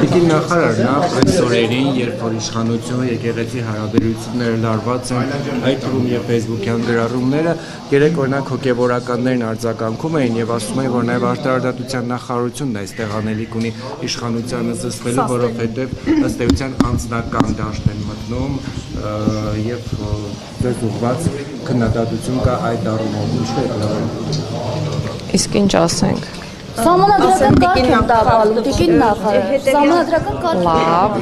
Տիկին նախարար, նախ այս օրերին, երբ որ իշխանությունը եկեղեցի հարաբերությունները լարված են, այդ թվում եւ Facebook-յան գրառումները, երեք օրինակ հոգեվորականներն արձագանքում էին եւ ասում էին, որ նաեւ արտարադատության նախարարությունն է այստեղ անելիք ունի իշխանությանը զսպելու, որովհետեւ ըստ էության անձնական դաշտ են մտնում եւ դες ուղված քննադատություն կա այդ առումով, ինչու է լավ։ Իսկ ինչ ասենք։ Սահմանադրական կարգ են տապալում, տիկին նախարար, սահմանադրական կարգ լավ,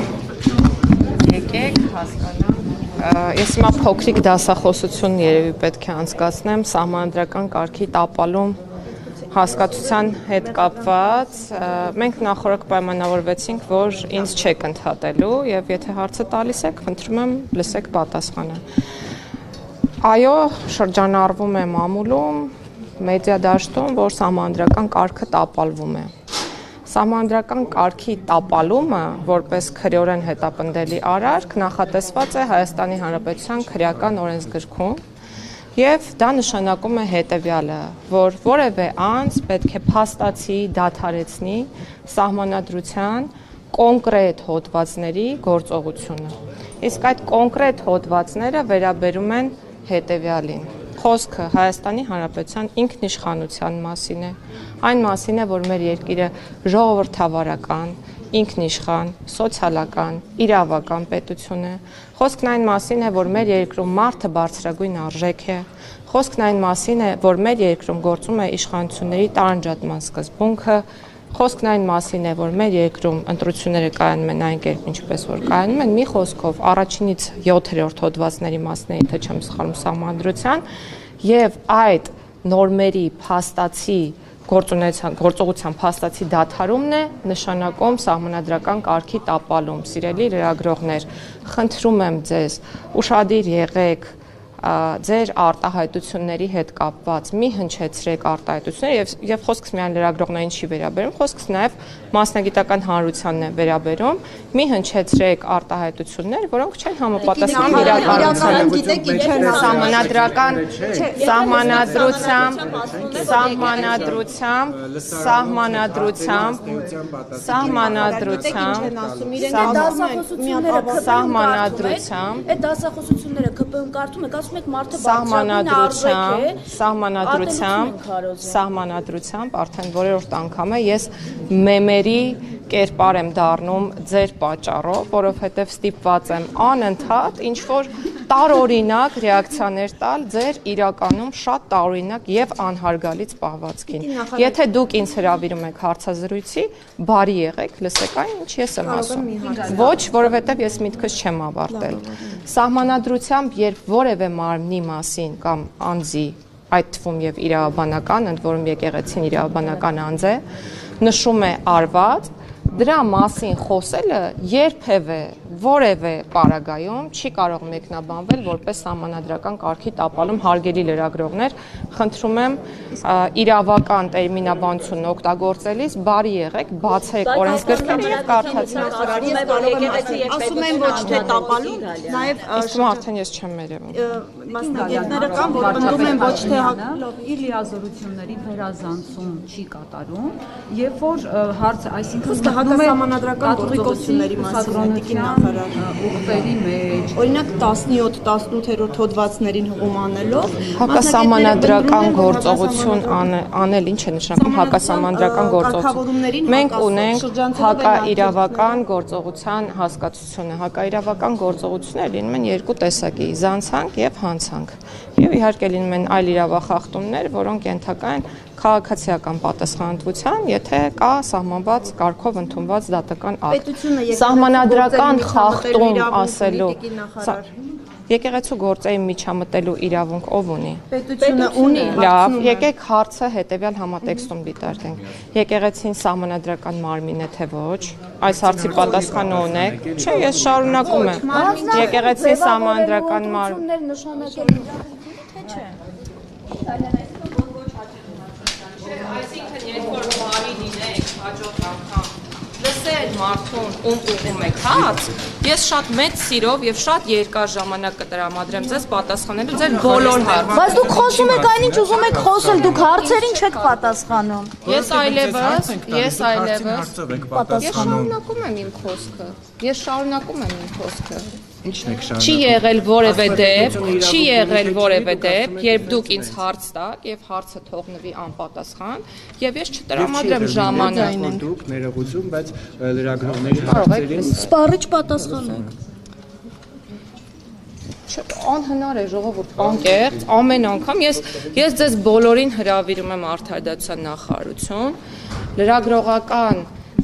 եկեք հասկանամ, ես հիմա փոքրիկ դասախոսություն երևի պետք է անցկացնեմ սահմանադրական կարգի տապալում հասկացության հետ կապված, մենք նախորդ պայմանավորվեցինք, որ ինձ չեք ընդհատելու եւ եթե հարցը տալիս եք, խնդրում եմ լսեք պատասխանը։ Այո, շրջանառվում է մամուլում մեդիա դաշտում, որ սահմանադրական կարգը տապալվում է։ Սահմանադրական կարգի տապալումը, որպես քրեորեն հետապնդելի արարք, նախատեսված է Հայաստանի Հանրապետության քրեական օրենսգրքում եւ դա նշանակում է հետեւյալը, որ որևէ անձ պետք է փաստացի դադարեցնի սահմանադրության կոնկրետ հոդվածների գործողությունը։ Իսկ այդ կոնկրետ հոդվածները վերաբերում են հետեւյալին։ Խոսքը Հայաստանի Հանրապետության ինքնիշխանության մասին է, այն մասին է, որ մեր երկիրը ժողովրդավարական, ինքնիշխան, սոցիալական, իրավական պետություն է, խոսքն այն մասին է, որ մեր երկրում մարդը բարձրագույն արժեք է, խոսքն այն մասին է, որ մեր երկրում գործում է իշխանությունների տարանջատման սկզբունքը, խոսքն այն մասին է, որ մեր երկրում ընտրությունները կայանում են այն կերպ, ինչպես որ կայանում են, մի խոսքով առաջինից 7-րդ հոդվածների մասն է, եթե չեմ սխալվում սահմանադրության, եւ այդ նորմերի փաստացի գործողության փաստացի դադարումն է նշանակում սահմանադրական կարգի տապալում։ Սիրելի լրագրողներ, խնդրում եմ ձեզ, ուշադիր եղեք ձեր արտահայտությունների հետ կապված մի հնչեցրեք արտահայտությունները եւ խոսքս միայն լրագրողներին չի վերաբերում, խոսքս նաեւ մասնագիտական հանրությանն է վերաբերում, մի հնչեցրեք արտահայտություններ, որոնք չեն համապատասխանում իրականությանը։ Գիտեք ինչ է այդ դասախոսությունները ԿՊ-ում կարդում եք, Սահմանադրությամբ արդեն որերորդ անգամ է ես մեմերի կերպար եմ դառնում ձեր պատճառով, որովհետև ստիպված եմ անընդհատ ինչ-որ տարօրինակ ռեակցիաներ տալ ձեր իրականում շատ տարօրինակ եւ անհարգալից պահվածքին։ Եթե դուք ինձ հրավիրում եք հարցազրույցի, բարի եղեք, լսեք այն, ինչ ես եմ ասում։ Ոչ, որովհետև ես միտքս չեմ ավարտել։ Սահմանադրությամբ, երբ որևէ մարմնի մասին կամ անձի, այդ թվում եւ իրավաբանական, ընդ որում եկեղեցին իրավաբանական անձ է, նշում է արված, դրա մասին խոսելը երբևէ որևէ պարագայում չի կարող մեկնաբանվել որպես սահմանադրական կարգի տապալում, հարգելի լրագրողներ, խնդրում եմ իրավական տերմինաբանությունն օգտագործելիս բարի եղեք, բացեք օրենսգրքերը եւ կարդացեք։ Ասում են ոչ թե տապալում, նաեւ իսկ արդեն ես չեմ երևում։ Մասնագետները կան, որ պնդում են ոչ թե իր լիազորությունների վերազանցում չի կատարում, երբ որ հարցը, այսինքն հակասահմանադրական գործողությունների մասին տիկին նախարար ուղղերի մեջ, օրինակ 17-18-րդ հոդվածներին հղում անելով հակասահմանադրական գործողություն անել ինչ է նշանակում հակասահմանադրական գործողություն։ Մենք ունենք հակաիրավական գործողության հասկացությունը։ Հակաիրավական գործողությունները լինում են երկու տեսակի՝ զանցանք եւ հանցանք։ Եվ իհարկե լինում են այլ իրավախախտումներ, որոնք ենթակա են քաղաքացիական պատասխանատվության, եթե կա սահմանված կարգով ընդունված դատական ակտ։ Սահմանադրական խախտում ասելու եկեղեցու գործերի միջամտելու իրավունք ով ունի։ Պետությունը ունի։ Լավ, եկեք հարցը հետեւյալ համատեքստում դիտարկենք։ Եկեղեցին սահմանադրական մարմին է թե ոչ։ Այս հարցի պատասխանը ունեք։ Չէ, ես շարունակում եմ։ Եկեղեցին սահմանադրական մարմին Այսինքն երբ որ բարի լինեք հաջորդ անգամ լսել այդ մարդուն ուղղում եք հաց, ես շատ մեծ սիրով եւ շատ երկար ժամանակ կտրամադրեմ ձեզ պատասխանելու ձեր բոլոր հարցերին։ Բայց դուք խոսում եք այնինչ ուզում եք խոսել, դուք հարցերին չեք պատասխանում։ Ես այլևս պատասխանում։ Ես շարունակում եմ իմ խոսքը։ Ինչն եք Չի եղել որևէ դեպք, երբ դուք ինձ հարց տաք եւ հարցը թողնվի անպատասխան եւ ես չտրամադրեմ ժամանակ։ Դուք ներողություն, բայց լրագրողների հարցերին Սպառիչ պատասխանեք։ Անհնար է ժողովուրդ, անկեղծ, ամեն անգամ ես ձեզ բոլորին հրավիրում եմ Արդարադատության նախարարություն, լրագրողական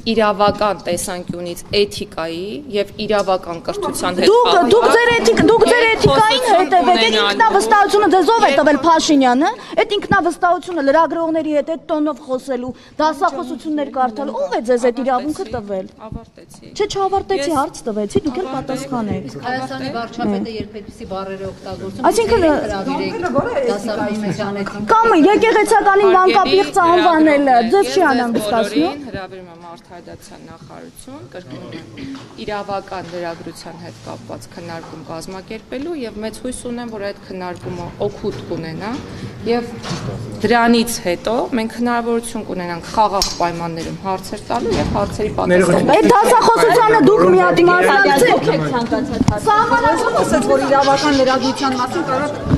իրավական տեսանկյունից էթիկայի եւ իրավական կրթության հետ Դուք ձեր էթիկային հետևեք, այդ ինքնավստահությունը ձեզ ով է տվել Փաշինյանը, այդ ինքնավստահությունը լրագրողների հետ այդ տոնով խոսելու, դասախոսություններ կարդալու, ով է ձեզ այդ իրավունքը տվել։ ավարտեցի։ Չէ, չավարտեցի, հարց տվեցի, դուք էլ պատասխանեք։ Հայաստանի վարչապետը երբ այդպիսի բառեր է օգտագործում, Այսինքն դասախոսության կամ եկեղեցականին մանկապիղծ անվանելը ձեզ չի անհանգստացնում։ Հրավիրում եմ Արդարադատության նախարարություն, կրկնում եմ, իրավական լրագրության հետ կապված քննարկում կազմակերպելու եւ մեծ հույս ունեմ, որ այդ քննարկումը օգուտ կունենա եւ դրանից հետո մենք հնարավորություն կունենանք խաղաղ պայմաններում հարցեր տալու եւ հարցերի պատասխան։ Այդ դասախոսությանը դուք մի հատ իմացացիք։ Ցանկացած ասած, որ իրավական լրագրության մասին կարող